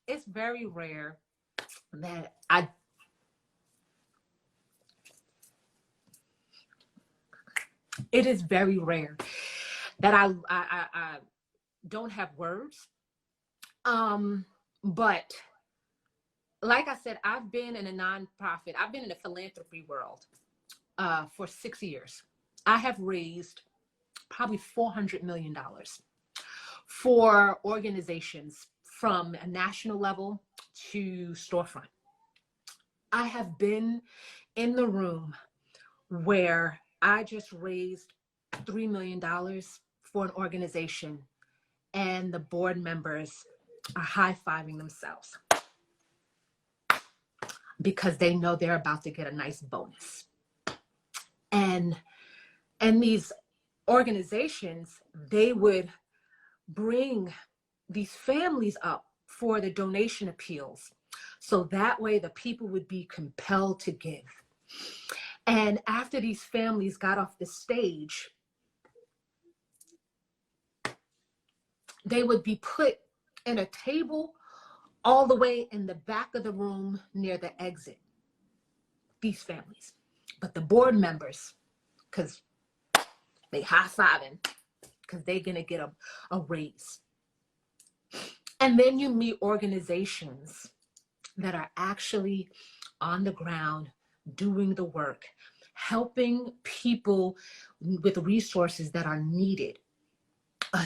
it's very rare that I it is very rare that I don't have words. But like I said, I've been in a nonprofit, I've been in the philanthropy world for 6 years. I have raised probably $400 million for organizations from a national level to storefront. I have been in the room where I just raised $3 million for an organization and the board members are high-fiving themselves because they know they're about to get a nice bonus. And these organizations, they would bring these families up for the donation appeals. So that way the people would be compelled to give. And after these families got off the stage, they would be put in a table all the way in the back of the room near the exit, these families. But the board members, because they high-fiving, because they're going to get a raise. And then you meet organizations that are actually on the ground doing the work, helping people with resources that are needed,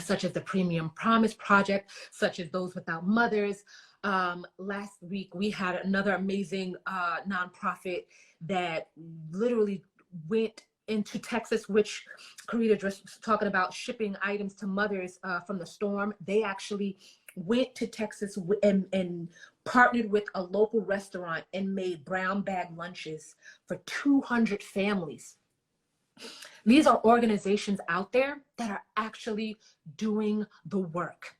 such as the Premium Promise Project, such as Those Without Mothers. Last week, we had another amazing nonprofit that literally went into Texas, which Karita just was talking about, shipping items to mothers from the storm. They actually went to Texas and partnered with a local restaurant and made brown bag lunches for 200 families. These are organizations out there that are actually doing the work.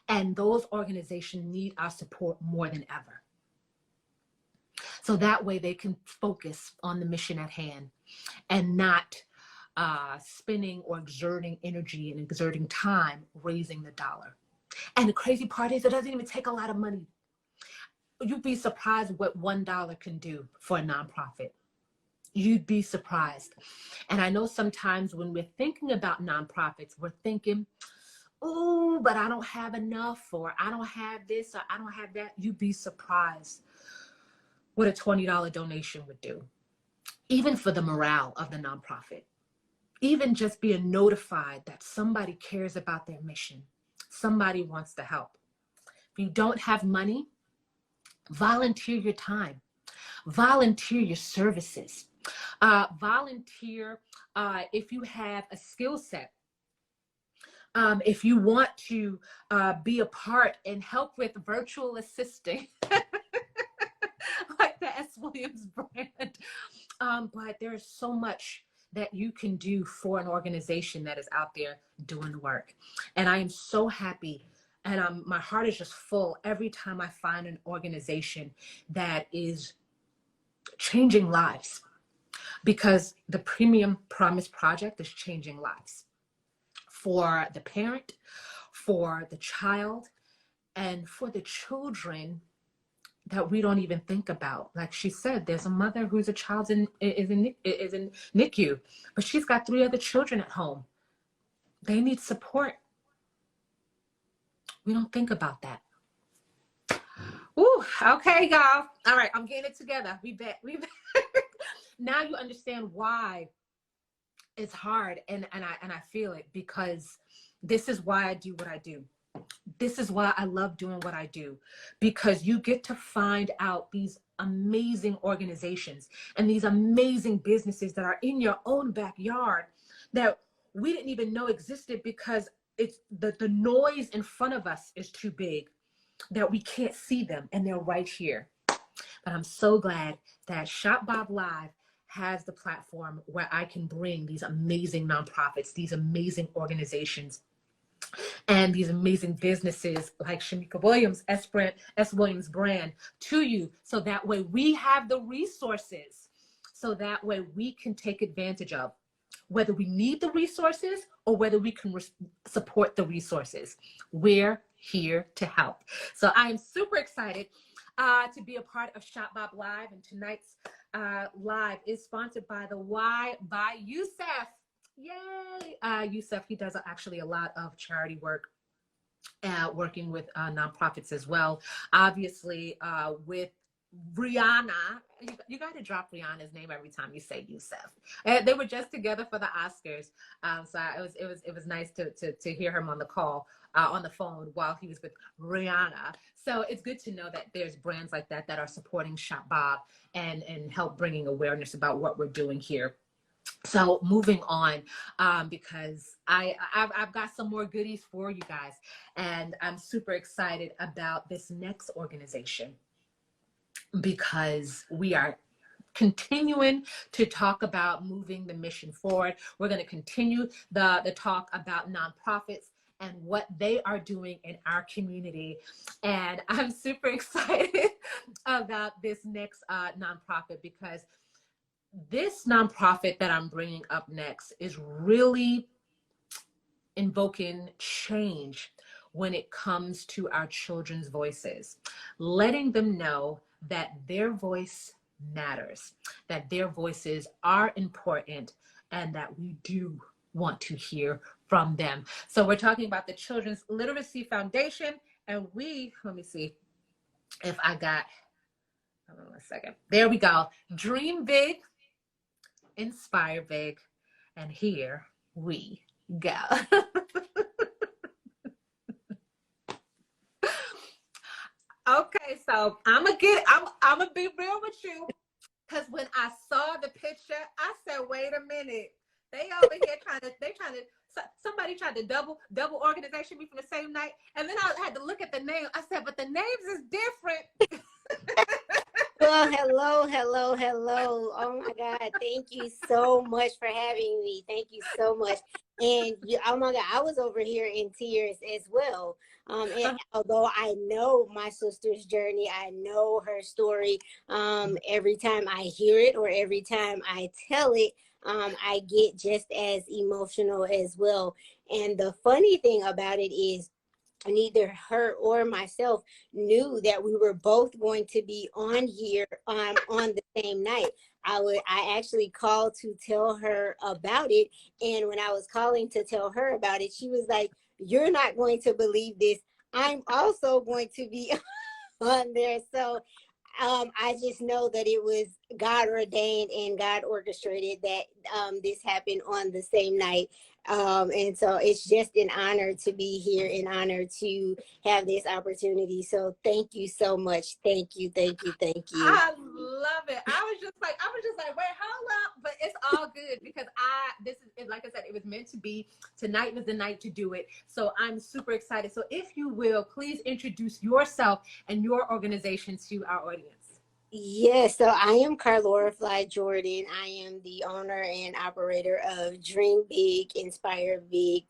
And those organizations need our support more than ever. So that way they can focus on the mission at hand and not spending or exerting energy and exerting time raising the dollar. And the crazy part is it doesn't even take a lot of money. You'd be surprised what $1 can do for a nonprofit. You'd be surprised. And I know sometimes when we're thinking about nonprofits, we're thinking, oh, but I don't have enough, or I don't have this, or I don't have that. You'd be surprised what a $20 donation would do, even for the morale of the nonprofit. Even just being notified that somebody cares about their mission, somebody wants to help. If you don't have money, volunteer your time, volunteer your services, volunteer if you have a skill set. If you want to be a part and help with virtual assisting, like the S. Williams brand. But there's so much that you can do for an organization that is out there doing the work. And I am so happy, and my heart is just full every time I find an organization that is changing lives, because the Premium Promise Project is changing lives for the parent, for the child, and for the children that we don't even think about. Like she said, there's a mother whose a child is in NICU, but she's got 3 other children at home. They need support. We don't think about that. Ooh, okay, y'all. All right, I'm getting it together. We bet. Now you understand why it's hard, and I feel it, because this is why I do what I do. This is why I love doing what I do, because you get to find out these amazing organizations and these amazing businesses that are in your own backyard that we didn't even know existed, because it's the noise in front of us is too big that we can't see them, and they're right here. But I'm so glad that Shop Bob Live has the platform where I can bring these amazing nonprofits, these amazing organizations, and these amazing businesses like Shamika Williams, S. Williams brand to you, so that way we have the resources, so that way we can take advantage of, whether we need the resources or whether we can support the resources. We're here to help. So I am super excited to be a part of Shop Bob Live, and tonight's live is sponsored by the Y by Youssef. Yay! Youssef, he does actually a lot of charity work, working with nonprofits as well. Obviously, with Rihanna, you got to drop Rihanna's name every time you say Youssef. They were just together for the Oscars, so it was nice to hear him on the call, on the phone while he was with Rihanna. So it's good to know that there's brands like that that are supporting Shop Bob and help bringing awareness about what we're doing here. So moving on, because I've got some more goodies for you guys, and I'm super excited about this next organization because we are continuing to talk about moving the mission forward. We're going to continue the talk about nonprofits and what they are doing in our community. And I'm super excited about this next nonprofit, because this nonprofit that I'm bringing up next is really invoking change when it comes to our children's voices, letting them know that their voice matters, that their voices are important, and that we do want to hear from them. So we're talking about the Children's Literacy Foundation, and let me see if I got, hold on a second. There we go. Dream big, inspire big, and here we go. Okay, so I'm gonna be real with you, because when I saw the picture, I said, "Wait a minute, they over here somebody tried to double organization me from the same night," and then I had to look at the name. I said, "But the names is different." Well, hello. Oh my God. Thank you so much for having me. Thank you so much. And oh my God, I was over here in tears as well. And although I know my sister's journey, I know her story. Every time I hear it or every time I tell it, I get just as emotional as well. And the funny thing about it is, neither her or myself knew that we were both going to be on here on the same night. I actually called to tell her about it, and when I was calling to tell her about it, she was like, "You're not going to believe this. I'm also going to be on there." So I just know that it was God ordained and God orchestrated that this happened on the same night. And so it's just an honor to be here, an honor to have this opportunity. So thank you so much. Thank you. I love it. I was just like, wait, hold up, but it's all good, because this is, like I said, it was meant to be. Tonight was the night to do it. So I'm super excited. So if you will, please introduce yourself and your organization to our audience. Yes, so I am Carlora Fly Jordan. I am the owner and operator of Dream Big, Inspire Big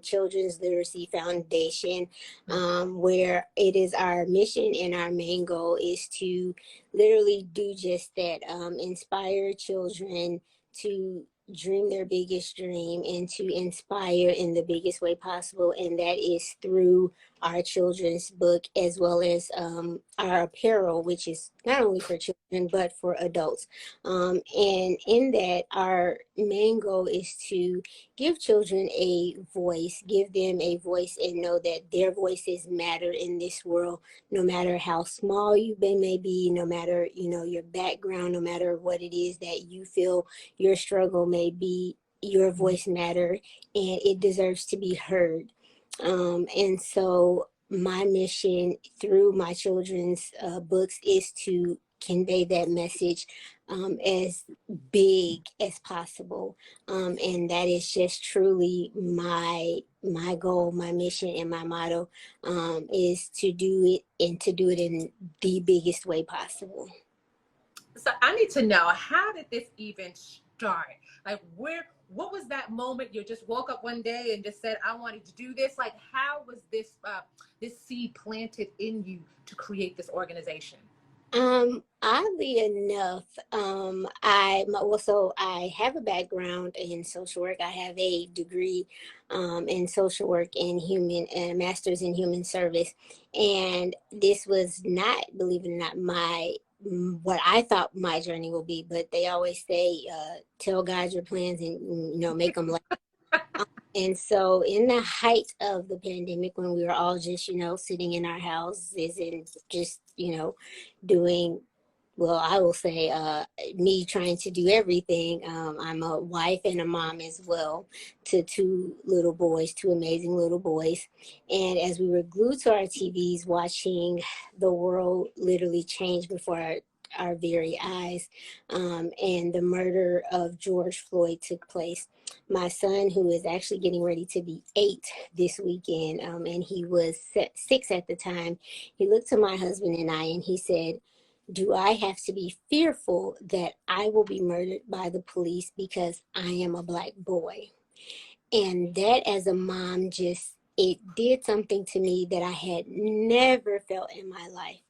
Children's Literacy Foundation, where it is our mission and our main goal is to literally do just that, inspire children to dream their biggest dream and to inspire in the biggest way possible. And that is through our children's book, as well as our apparel, which is not only for children but for adults. And in that, our main goal is to give children a voice, give them a voice, and know that their voices matter in this world, no matter how small you may be, no matter your background, no matter what it is that you feel your struggle may be. Your voice matter, and it deserves to be heard. And so my mission through my children's books is to convey that message as big as possible. And that is just truly my goal, my mission, and my motto, is to do it, and to do it in the biggest way possible. So I need to know, how did this even start? Like, what was that moment you just woke up one day and just said, I wanted to do this? Like, how was this seed planted in you to create this organization? Oddly enough, so I have a background in social work. I have a degree in social work and a master's in human service. And this was not, believe it or not, what I thought my journey will be. But they always say, tell God your plans and, make them last. And so in the height of the pandemic, when we were all just, sitting in our houses and just, doing, well, I will say, me trying to do everything. I'm a wife and a mom as well to two little boys, two amazing little boys. And as we were glued to our TVs, watching the world literally change before our very eyes, and the murder of George Floyd took place. My son, who is actually getting ready to be 8 this weekend, and he was 6 at the time, he looked to my husband and I, and he said, do I have to be fearful that I will be murdered by the police because I am a Black boy? And that, as a mom, it did something to me that I had never felt in my life.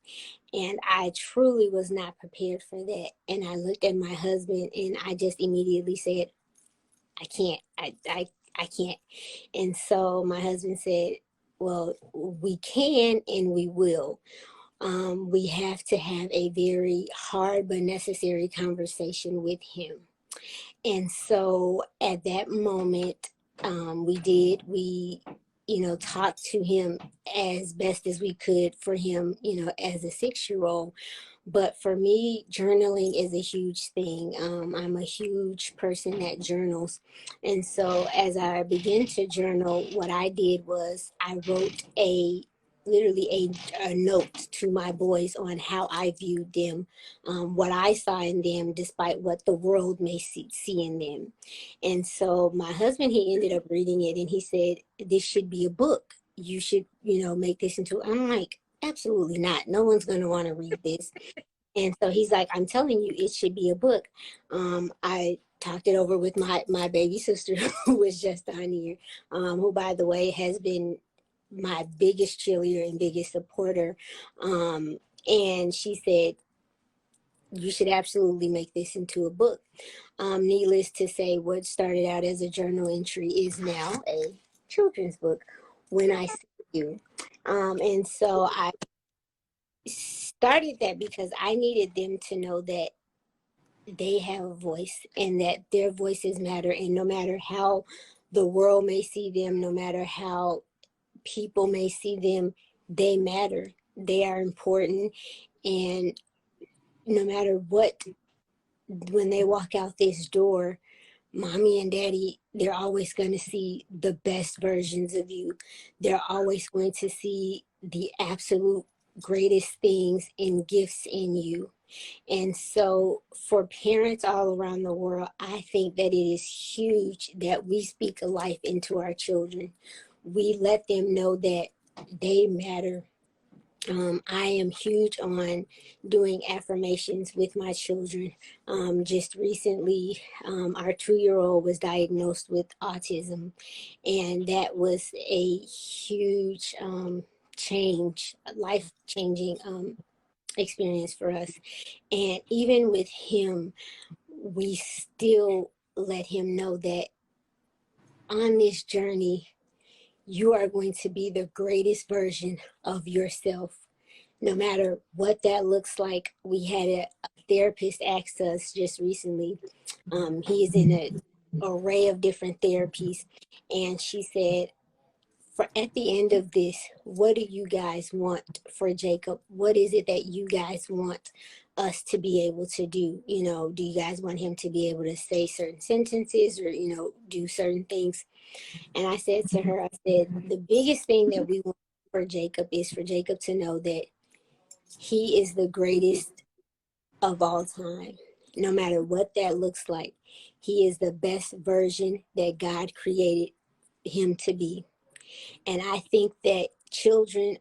And I truly was not prepared for that. And I looked at my husband and I just immediately said, I can't, I can't. And so my husband said, well, we can and we will. We have to have a very hard but necessary conversation with him. And so at that moment, we talked to him as best as we could for him, as a 6-year-old. But for me, journaling is a huge thing. I'm a huge person that journals. And so as I began to journal, what I did was I wrote literally a note to my boys on how I viewed them, what I saw in them, despite what the world may see in them. And so my husband, he ended up reading it and he said, this should be a book. You should, make this into, I'm like, absolutely not. No one's going to want to read this. And so he's like, I'm telling you, it should be a book. I talked it over with my baby sister who was just on here, who, by the way, has been my biggest cheerleader and biggest supporter. And she said, you should absolutely make this into a book. Needless to say, what started out as a journal entry is now a children's book, When I See You. And so I started that because I needed them to know that they have a voice and that their voices matter. And no matter how the world may see them, no matter how people may see them, they matter. They are important. And no matter what, when they walk out this door, mommy and daddy, they're always going to see the best versions of you. They're always going to see the absolute greatest things and gifts in you. And so for parents all around the world, I think that it is huge that we speak a life into our children. We let them know that they matter. I am huge on doing affirmations with my children. Just recently, our 2-year-old was diagnosed with autism, and that was a huge change, life-changing experience for us. And even with him, we still let him know that on this journey, you are going to be the greatest version of yourself, no matter what that looks like. We had a therapist ask us just recently. He is in an array of different therapies. And she said, at the end of this, what do you guys want for Jacob? What is it that you guys want us to be able to do? Do you guys want him to be able to say certain sentences or, do certain things? And I said to her, I said, the biggest thing that we want for Jacob is for Jacob to know that he is the greatest of all time. No matter what that looks like, he is the best version that God created him to be. And I think that children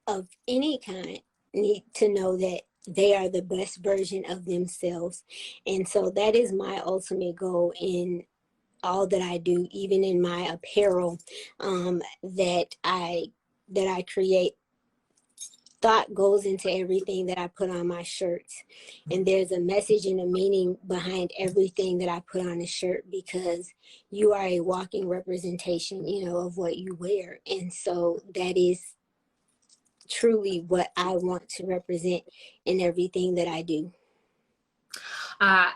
of any kind need to know that they are the best version of themselves. And so that is my ultimate goal in all that I do, even in my apparel, that I create. thought goes into everything that I put on my shirts. And there's a message and a meaning behind everything that I put on a shirt, because you are a walking representation, you know, of what you wear. And so that is truly what I want to represent in everything that I do. Uh,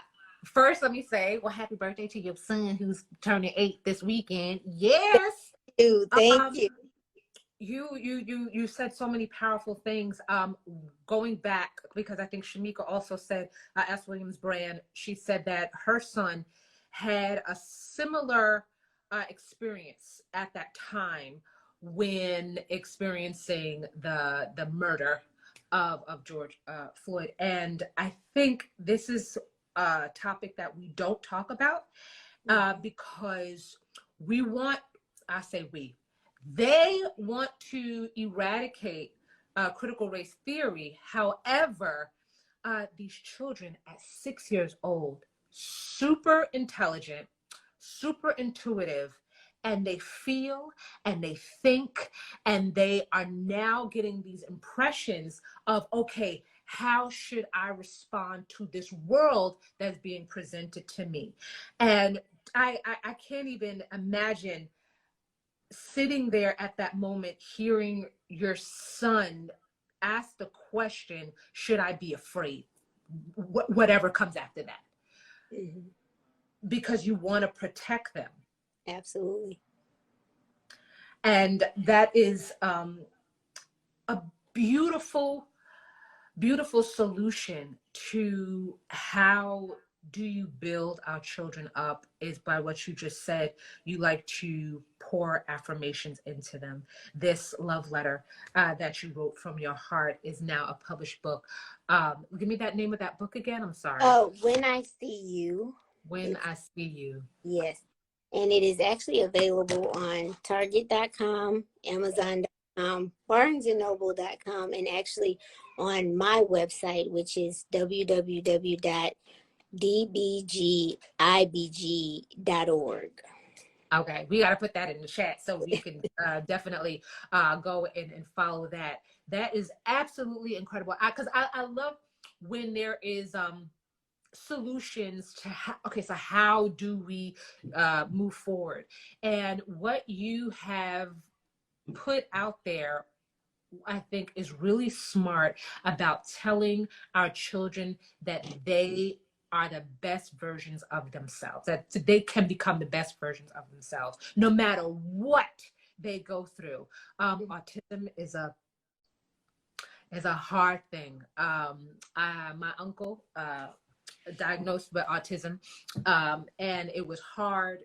First, let me say, well, happy birthday to your son who's turning 8 this weekend. Yes. Thank Um, you. you said so many powerful things. Going back, because I think Shamika also said, S. Williams Brand, she said that her son had a similar experience at that time when experiencing the murder of George Floyd. And I think this is a topic that we don't talk about because we want, I say they want to eradicate critical race theory. However, these children at 6 years old, super intelligent, super intuitive, and they feel and they think, and they are now getting these impressions of, okay, how should I respond to this world that's being presented to me? And I can't even imagine sitting there at that moment, hearing your son ask the question, should I be afraid? Whatever comes after that. Mm-hmm. Because you want to protect them. Absolutely. And that is a beautiful, beautiful solution to how do you build our children up, is by what you just said. You like to pour affirmations into them. This love letter that you wrote from your heart is now a published book. Give me that name of that book again. I'm sorry. Oh, When I See You. When I See You. Yes. And it is actually available on Target.com, Amazon.com, BarnesandNoble.com, and actually on my website, which is www.dbgibg.org. Okay, we got to put that in the chat so we can definitely go and follow that. That is absolutely incredible. Because I love when there is solutions to okay, so how do we move forward? And what you have put out there, I think, is really smart about telling our children that they are the best versions of themselves, that they can become the best versions of themselves no matter what they go through. Autism is a hard thing. My uncle diagnosed with autism, and it was hard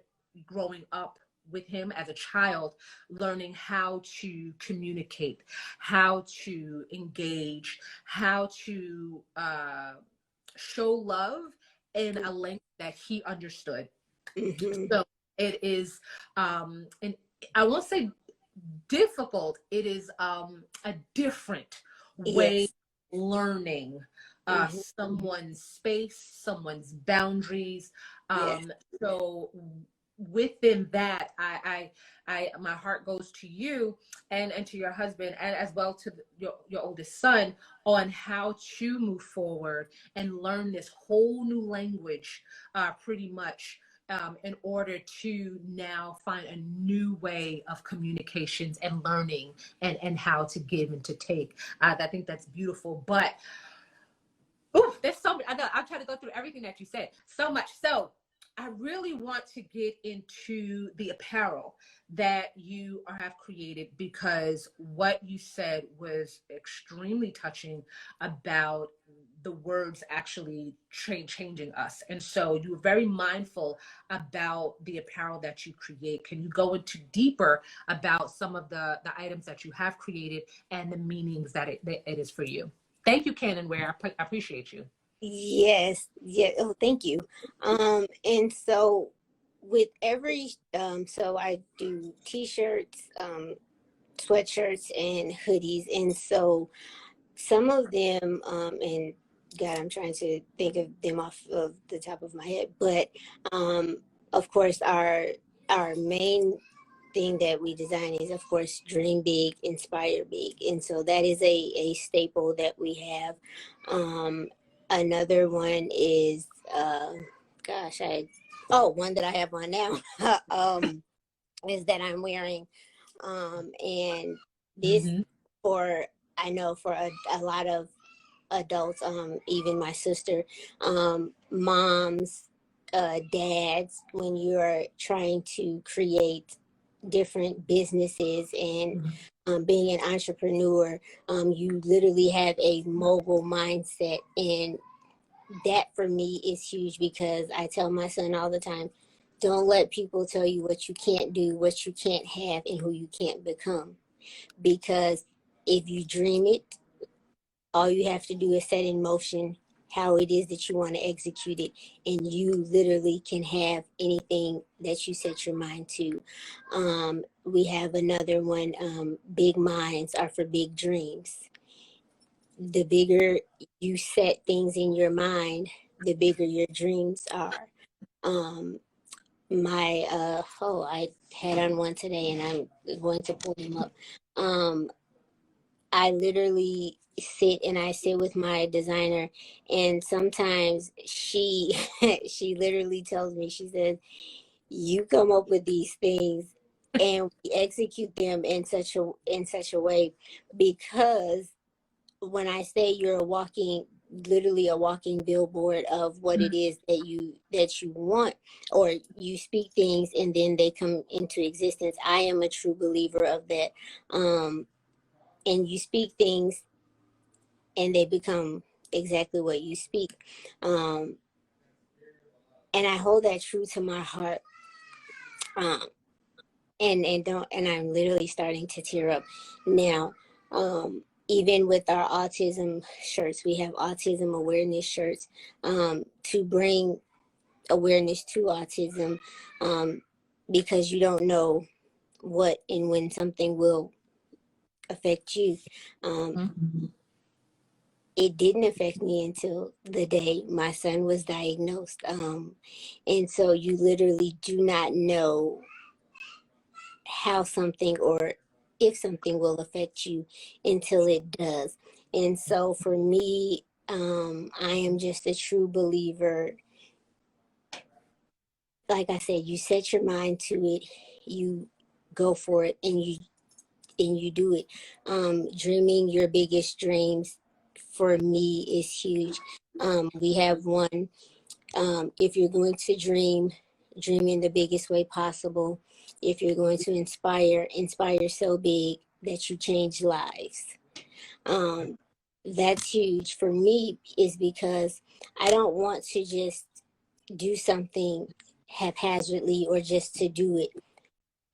growing up with him as a child, learning how to communicate, how to engage, how to show love in a language that he understood. Mm-hmm. So it is, and I won't say difficult, it is a different way Yes. of learning someone's space, someone's boundaries. Yes. So within that, my heart goes to you and to your husband, and as well to your oldest son, on how to move forward and learn this whole new language, pretty much. In order to now find a new way of communications and learning, and how to give and to take. I think that's beautiful. But there's so much. I know I'm trying to go through everything that you said. So much. So I really want to get into the apparel that you have created, because what you said was extremely touching about the words actually changing us. And so you were very mindful about the apparel that you create. Can you go into deeper about some of the items that you have created and the meanings that it is for you? Thank you, Canon Ware. I appreciate you. Yes. Yeah. Oh, thank you. And so with every, so I do t-shirts, sweatshirts, and hoodies. And so some of them, and God, I'm trying to think of them off of the top of my head, but of course our main thing that we design is, of course, dream big, inspire big. And so that is a staple that we have. Another one is, gosh, one that I have on now is that I'm wearing. And this, Mm-hmm. for, I know for a lot of adults, even my sister, moms, dads, when you're trying to create different businesses and being an entrepreneur, you literally have a mogul mindset. And that for me is huge, because I tell my son all the time, don't let people tell you what you can't do, what you can't have, and who you can't become. Because if you dream it, all you have to do is set in motion how it is that you want to execute it, and you literally can have anything that you set your mind to. We have another one, big minds are for big dreams. The bigger you set things in your mind, the bigger your dreams are. Um, I had on one today, and I'm going to pull them up. Um, I literally I sit with my designer, and sometimes she she literally tells me, she says, you come up with these things and we execute them in such a way, because when I say you're literally a walking billboard of what it is that you want, or you speak things and then they come into existence. I am a true believer of that. And you speak things and they become exactly what you speak. Um, and I hold that true to my heart. Um, and I'm literally starting to tear up now. Even with our autism shirts, we have autism awareness shirts, to bring awareness to autism, because you don't know what and when something will affect you. It didn't affect me until the day my son was diagnosed. And so you literally do not know how something, or if something will affect you, until it does. And so for me, I am just a true believer. Like I said, you set your mind to it, you go for it, and you do it. Dreaming your biggest dreams for me is huge. We have one, if you're going to dream, dream in the biggest way possible. If you're going to inspire so big that you change lives. That's huge for me, is because I don't want to just do something haphazardly or just to do it.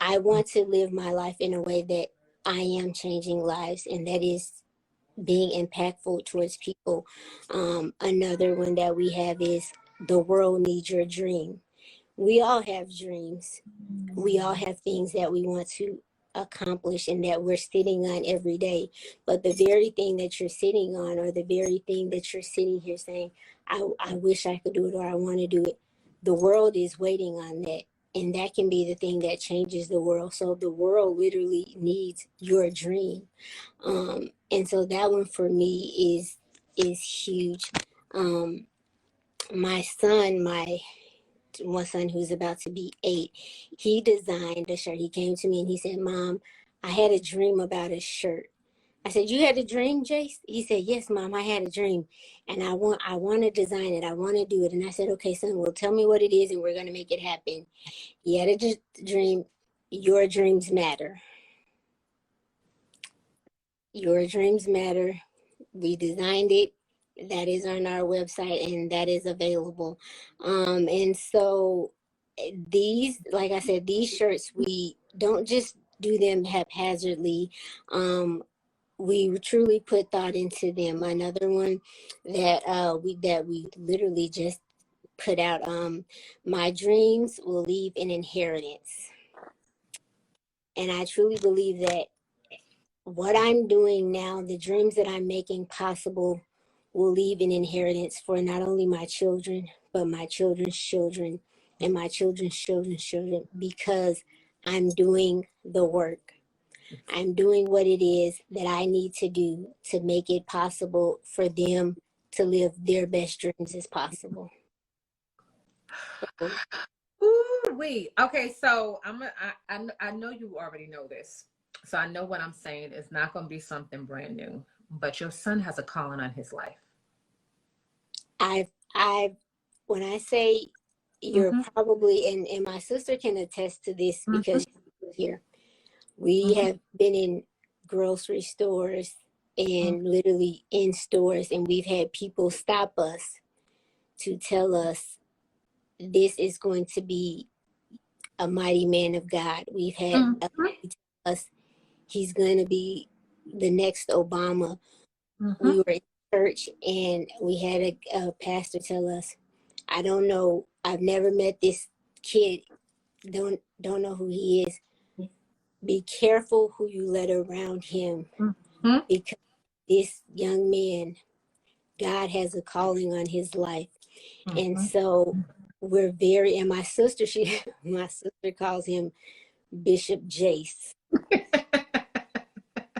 I want to live my life in a way that I am changing lives, and that is being impactful towards people. Another one that we have is, the world needs your dream. We all have dreams. We all have things that we want to accomplish and that we're sitting on every day. But the very thing that you're sitting on, or the very thing that you're sitting here saying, I wish I could do it, or I want to do it, the world is waiting on that. And that can be the thing that changes the world. So the world literally needs your dream. And so that one for me is huge. Um, my son, my one son who's about to be 8, he designed a shirt. He came to me and he said, Mom, I had a dream about a shirt. I said, you had a dream, Jace? He said, yes, Mom, I had a dream, and I want to design it. I want to do it. And I said, okay, son, well, tell me what it is and we're going to make it happen. He had a dream. Your dreams matter. Your dreams matter. We designed it. That is on our website, and that is available. And so these, like I said, these shirts, we don't just do them haphazardly. We truly put thought into them. Another one that we literally just put out, my dreams will leave an inheritance. And I truly believe that what I'm doing now, the dreams that I'm making possible, will leave an inheritance for not only my children, but my children's children and my children's children's children, because I'm doing the work. I'm doing what it is that I need to do to make it possible for them to live their best dreams as possible. So, Ooh, wait. Okay, so I know you already know this. So I know what I'm saying is not going to be something brand new, but your son has a calling on his life. I've when I say you're Mm-hmm, probably, and my sister can attest to this mm-hmm, because she's here. We mm-hmm, have been in grocery stores mm-hmm, and literally in stores, and we've had people stop us to tell us this is going to be a mighty man of God. We've had a lady tell us he's going to be the next Obama. mm-hmm. We were in church and we had a pastor tell us, I don't know, I've never met this kid, don't know who he is. Be careful who you let around him, Mm-hmm. because this young man, God has a calling on his life. And Mm-hmm. so we're very, and my sister, my sister calls him Bishop Jace.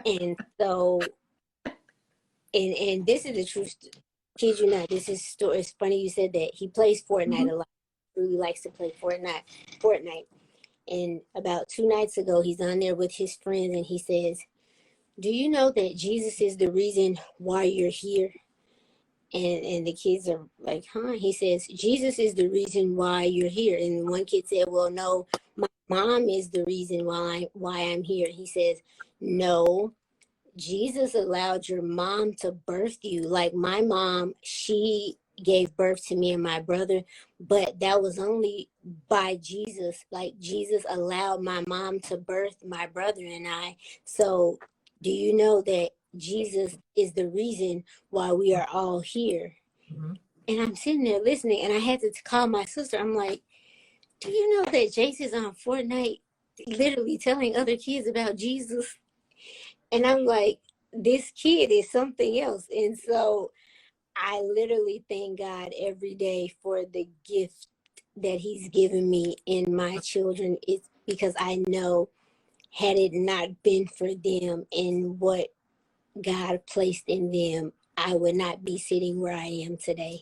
And so, and this is the truth, kid you not, this is story. It's funny you said that. He plays Fortnite a lot. Really likes to play Fortnite. And about 2 nights ago, he's on there with his friends and he says, do you know that Jesus is the reason why you're here? And the kids are like, huh? He says, Jesus is the reason why you're here. And one kid said, well, no, my mom is the reason why I'm here. He says, no, Jesus allowed your mom to birth you. Like my mom, she gave birth to me and my brother, but that was only by Jesus. Like Jesus allowed my mom to birth my brother and I. So do you know that Jesus is the reason why we are all here? Mm-hmm. And I'm sitting there listening, and I had to call my sister. I'm like, do you know that Jace is on Fortnite literally telling other kids about Jesus? And I'm like, this kid is something else. And so I literally thank God every day for the gift that he's given me in my children. It's because I know, had it not been for them and what God placed in them, I would not be sitting where I am today.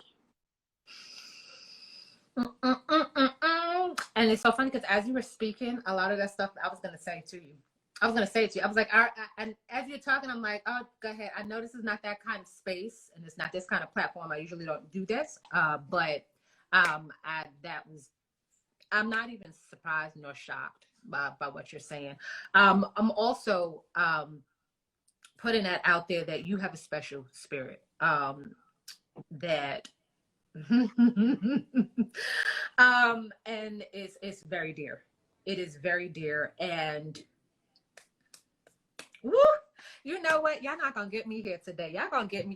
And it's so funny because as you were speaking, a lot of that stuff I was going to say to you. I was going to say it to you. I was like, and as you're talking, I'm like, oh, go ahead. I know this is not that kind of space and it's not this kind of platform. I usually don't do this. But I'm not even surprised nor shocked by what you're saying. I'm also putting that out there that you have a special spirit, that and it's very dear. It is very dear. And woo, you know what? Y'all not gonna get me here today. Y'all gonna take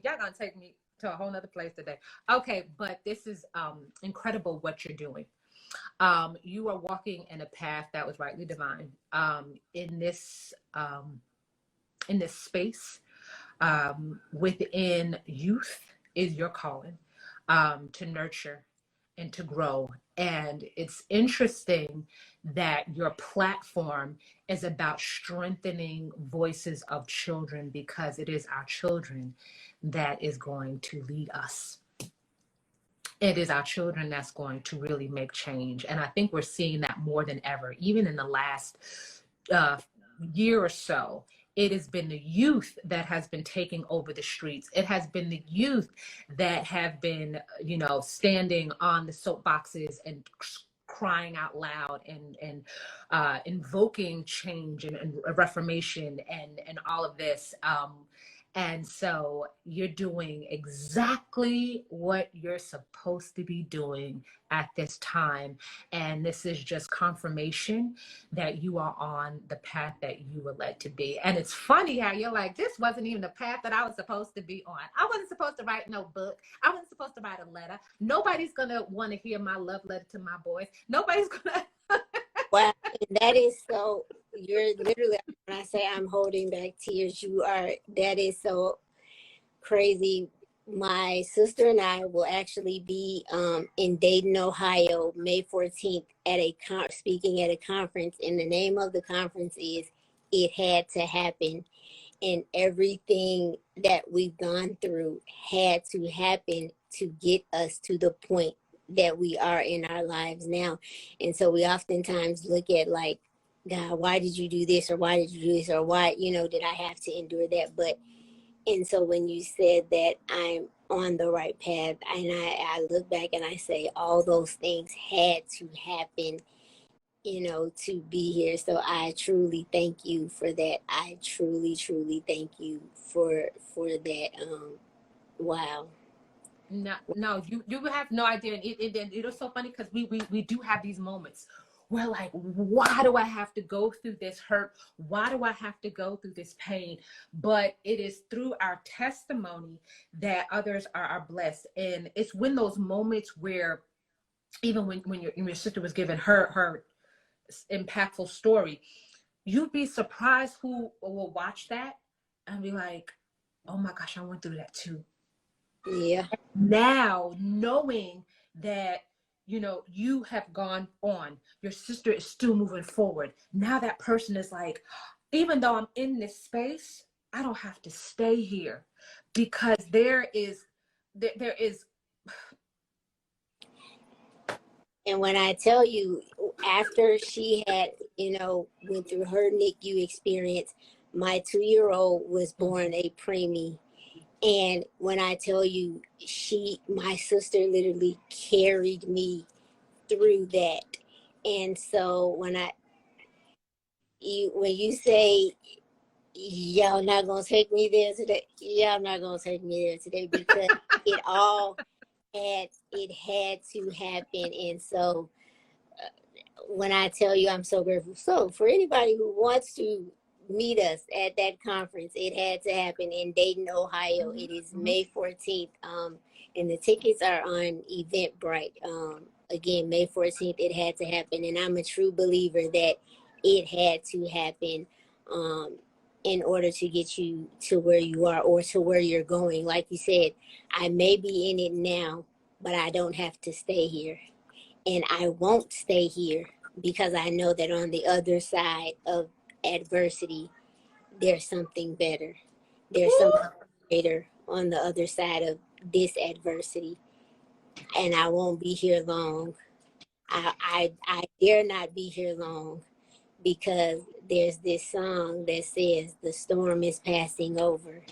me to a whole nother place today. Okay, but this is incredible what you're doing. You are walking in a path that was rightly divine. In this space, within youth is your calling, to nurture and to grow. And it's interesting that your platform is about strengthening voices of children, because it is our children that is going to lead us. It is our children that's going to really make change. And I think we're seeing that more than ever, even in the last uh, year or so. It has been the youth that has been taking over the streets. It has been the youth that have been, standing on the soapboxes and crying out loud and invoking change and reformation and all of this. And so you're doing exactly what you're supposed to be doing at this time. And this is just confirmation that you are on the path that you were led to be. And it's funny how you're like, this wasn't even the path that I was supposed to be on. I wasn't supposed to write no book. I wasn't supposed to write a letter. Nobody's going to want to hear my love letter to my boys. Nobody's going to. Wow, that is so, you're literally, when I say I'm holding back tears, that is so crazy. My sister and I will actually be in Dayton, Ohio, May 14th at speaking at a conference. And the name of the conference is It Had to Happen. And everything that we've gone through had to happen to get us to the point that we are in our lives now. And so we oftentimes look at like, God, why did you do this? Or why did you do this? Or why, did I have to endure that? But and so when you said that I'm on the right path, and I look back and I say all those things had to happen, to be here. So I truly thank you for that. I truly, truly thank you for that. Wow. No, you have no idea. And it was so funny because we do have these moments. We're like, why do I have to go through this hurt? Why do I have to go through this pain? But it is through our testimony that others are blessed. And it's when those moments where, even when your sister was given her impactful story, you'd be surprised who will watch that and be like, oh my gosh, I went through that too. Yeah. Now knowing that you have gone on, your sister is still moving forward, now that person is like, even though I'm in this space, I don't have to stay here, because there is. And when I tell you, after she had, went through her NICU experience, my 2-year-old was born a preemie. And when I tell you, my sister literally carried me through that. And so when you say, y'all not gonna take me there today, y'all not gonna take me there today, because it had to happen. And so when I tell you, I'm so grateful. So for anybody who wants to meet us at that conference, It Had to Happen in Dayton, Ohio. It is May 14th. And the tickets are on Eventbrite. Again, May 14th, It Had to Happen. And I'm a true believer that it had to happen in order to get you to where you are, or to where you're going. Like you said, I may be in it now, but I don't have to stay here. And I won't stay here, because I know that on the other side of adversity, there's something better. There's something greater on the other side of this adversity. And I won't be here long. I dare not be here long, because there's this song that says the storm is passing over.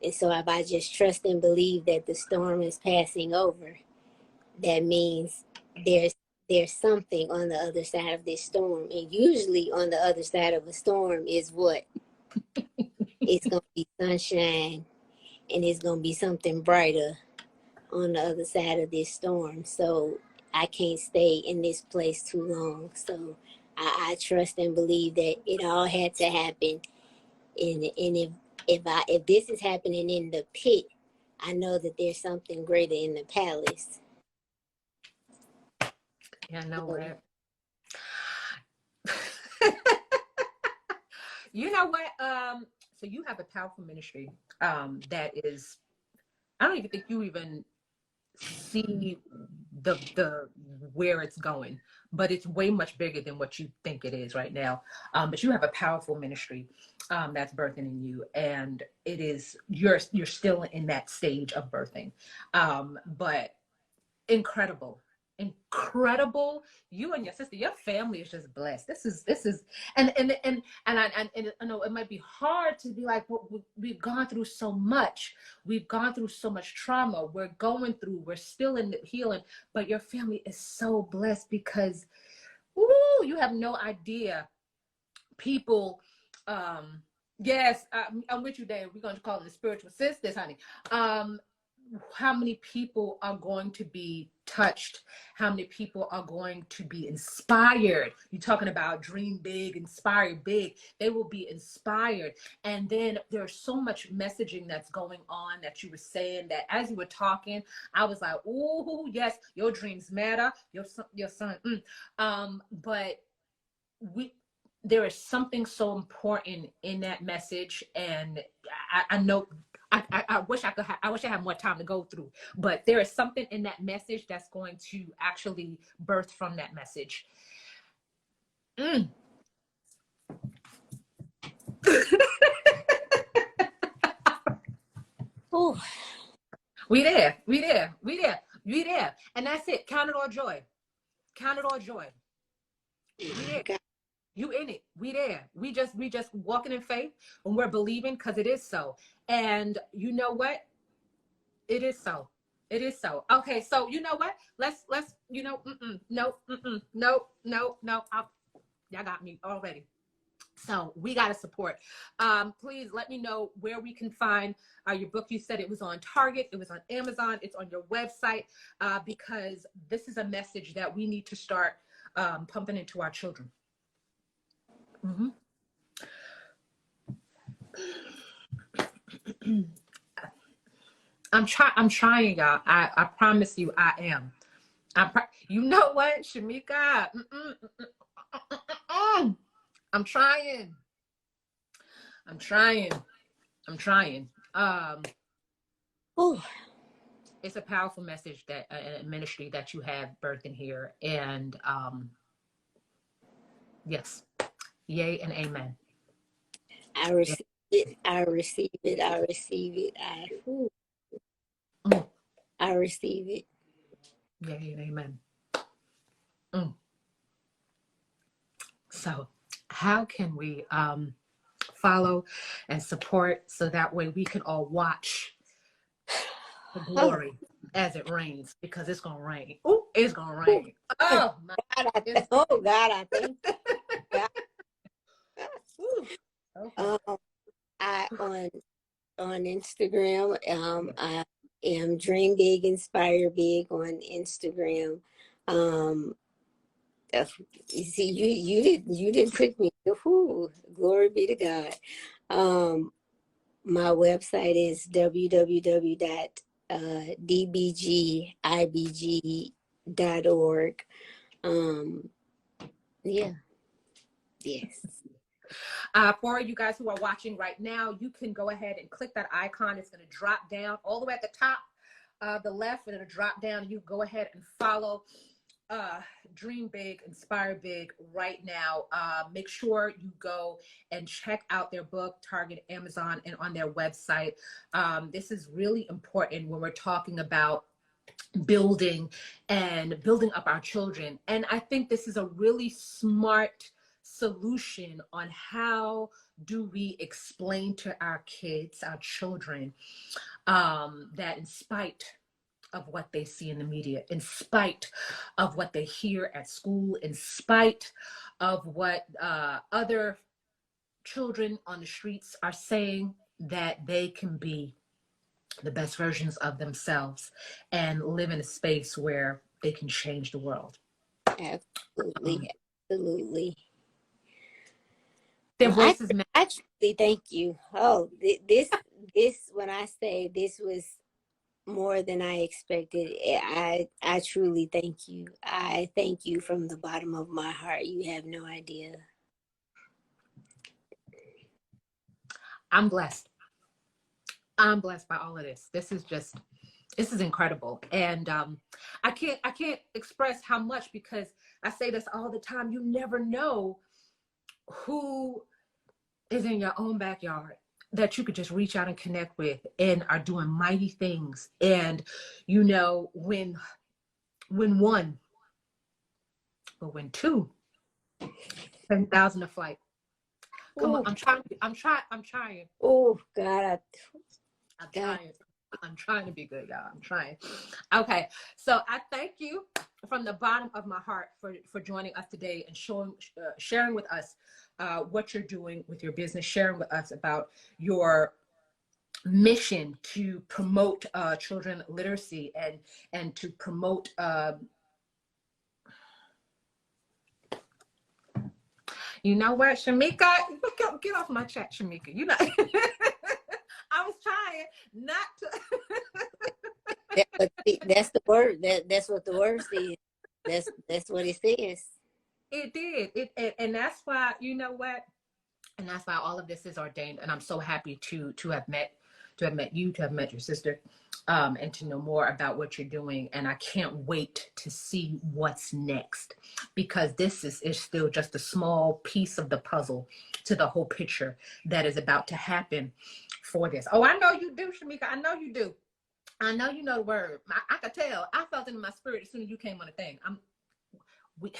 And so if I just trust and believe that the storm is passing over, that means there's something on the other side of this storm. And usually on the other side of a storm is what? It's going to be sunshine, and it's going to be something brighter on the other side of this storm. So I can't stay in this place too long. So I trust and believe that it all had to happen. And if this is happening in the pit, I know that there's something greater in the palace. Yeah, I know, right? You know what? So you have a powerful ministry that is, I don't even think you even see the where it's going, but it's way much bigger than what you think it is right now. But you have a powerful ministry that's birthing in you, and it is you're still in that stage of birthing, but incredible. You and your sister, your family is just blessed. This is and I know it might be hard to be like, well, we've gone through so much. We've gone through so much trauma. We're still in the healing, but your family is so blessed, because you have no idea. People, yes, I'm with you, Dave. We're going to call them the spiritual sisters, honey. How many people are going to be touched? How many people are going to be inspired? You're talking about dream big, inspire big. They will be inspired. And then there's so much messaging that's going on, that you were saying, that as you were talking, I was like, oh, yes, your dreams matter. Your son. But there is something so important in that message. And I know I wish I wish I had more time to go through, but there is something in that message that's going to actually birth from that message. Mm. Ooh. We there, we there, we there, we there. And that's it. Count it all joy. Count it all joy. We there. God. You in it. We there. We just walking in faith and we're believing because it is so. And you know what? It is so. It is so. Okay, so you know what? Let's no, no, no, no, no. Y'all got me already. So we got to support. Please let me know where we can find your book. You said it was on Target, it was on Amazon, it's on your website, because this is a message that we need to start pumping into our children. Mm-hmm. I'm trying, y'all. I promise you, I am. You know what, Shamika? I'm trying. I'm trying. I'm trying. Ooh. It's a powerful message that ministry that you have birthed in here, and yes, yay and amen. I receive it. I receive it. I receive it. I receive it. Yay and amen. So, how can we follow and support so that way we can all watch the glory as it rains, because it's gonna rain. Oh, it's gonna rain. Oh my God, I thank you. God. Okay. I on Instagram. I am Dream Big, Inspire Big on Instagram. You see, you didn't trick me. Whew, glory be to God. My website is www.dbgibg.org. Yeah. Yes. For you guys who are watching right now, you can go ahead and click that icon. It's going to drop down all the way at the top, the left, and it'll drop down. You go ahead and follow Dream Big, Inspire Big right now. Make sure you go and check out their book, Target, Amazon, and on their website. This is really important when we're talking about building up our children. And I think this is a really smart solution on how do we explain to our kids, our children, that in spite of what they see in the media, in spite of what they hear at school, in spite of what other children on the streets are saying, that they can be the best versions of themselves and live in a space where they can change the world. Absolutely. Absolutely. Their voices matter. I truly thank you. Oh, this, when I say this was more than I expected, I truly thank you. I thank you from the bottom of my heart. You have no idea. I'm blessed. I'm blessed by all of this. This is incredible. And I can't express how much, because I say this all the time. You never know who is in your own backyard that you could just reach out and connect with and are doing mighty things. And you know, when one, or when two, 10,000 a flight. Come on, I'm trying. Oh God, I'm trying to be good, y'all. I'm trying. Okay, so I thank you from the bottom of my heart for joining us today and sharing with us what you're doing with your business, sharing with us about your mission to promote children literacy and to promote you know what, Shamika, get off my chat, Shamika. You know, I was trying not to. That's the word. That's what the word says. That's what it says. It did. And that's why, you know what? And that's why all of this is ordained. And I'm so happy to have met to have met you, to have met your sister, and to know more about what you're doing. And I can't wait to see what's next, because this is still just a small piece of the puzzle to the whole picture that is about to happen for this. Oh, I know you do, Shamika. I know you do. I know you know the word. I could tell. I felt it in my spirit as soon as you came on the thing. We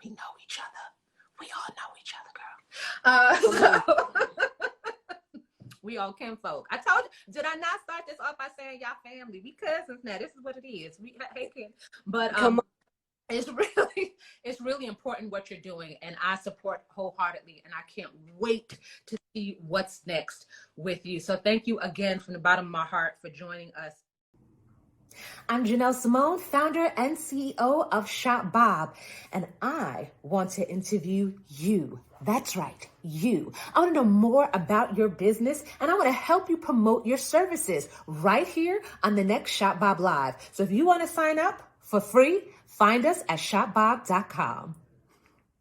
know each other. We all know each other, girl. We all kinfolk. I told you. Did I not start this off by saying y'all family? We cousins now. This is what it is. We hate, but it's really important what you're doing, and I support wholeheartedly, and I can't wait to see what's next with you. So thank you again from the bottom of my heart for joining us. I'm Janelle Simone, founder and CEO of Shop Bob, and I want to interview you. That's right, you. I want to know more about your business, and I want to help you promote your services right here on the next Shop Bob Live. So if you want to sign up for free, find us at shopbob.com.